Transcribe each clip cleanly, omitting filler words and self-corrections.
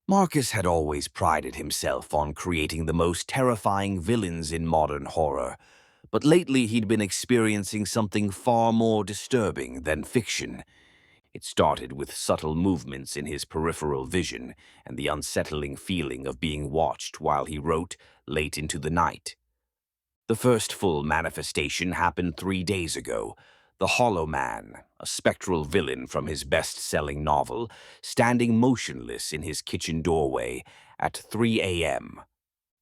Marcus had always prided himself on creating the most terrifying villains in modern horror, but lately he'd been experiencing something far more disturbing than fiction. It started with subtle movements in his peripheral vision and the unsettling feeling of being watched while he wrote late into the night. The first full manifestation happened 3 days ago. The Hollow Man, a spectral villain from his best-selling novel, standing motionless in his kitchen doorway at 3 a.m.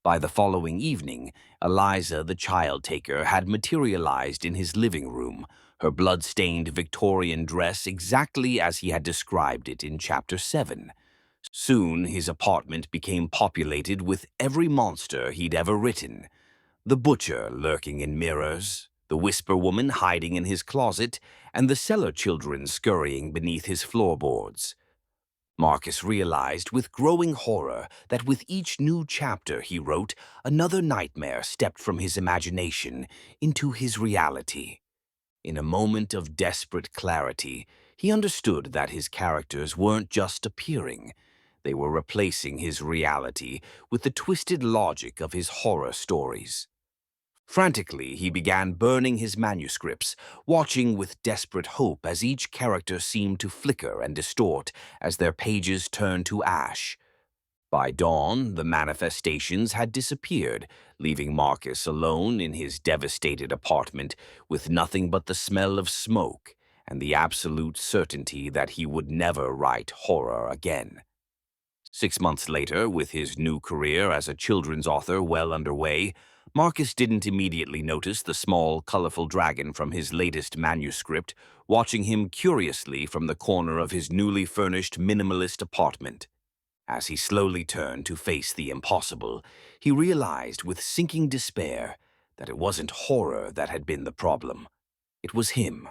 By the following evening, Eliza the child taker had materialized in his living room, her blood-stained Victorian dress exactly as he had described it in Chapter 7. Soon, his apartment became populated with every monster he'd ever written. The butcher lurking in mirrors, the whisper woman hiding in his closet, and the cellar children scurrying beneath his floorboards. Marcus realized with growing horror that with each new chapter he wrote, another nightmare stepped from his imagination into his reality. In a moment of desperate clarity, he understood that his characters weren't just appearing. They were replacing his reality with the twisted logic of his horror stories. Frantically, he began burning his manuscripts, watching with desperate hope as each character seemed to flicker and distort as their pages turned to ash. By dawn, the manifestations had disappeared, leaving Marcus alone in his devastated apartment with nothing but the smell of smoke and the absolute certainty that he would never write horror again. 6 months later, with his new career as a children's author well underway, Marcus didn't immediately notice the small, colorful dragon from his latest manuscript, watching him curiously from the corner of his newly furnished minimalist apartment. As he slowly turned to face the impossible, he realized with sinking despair that it wasn't horror that had been the problem. It was him.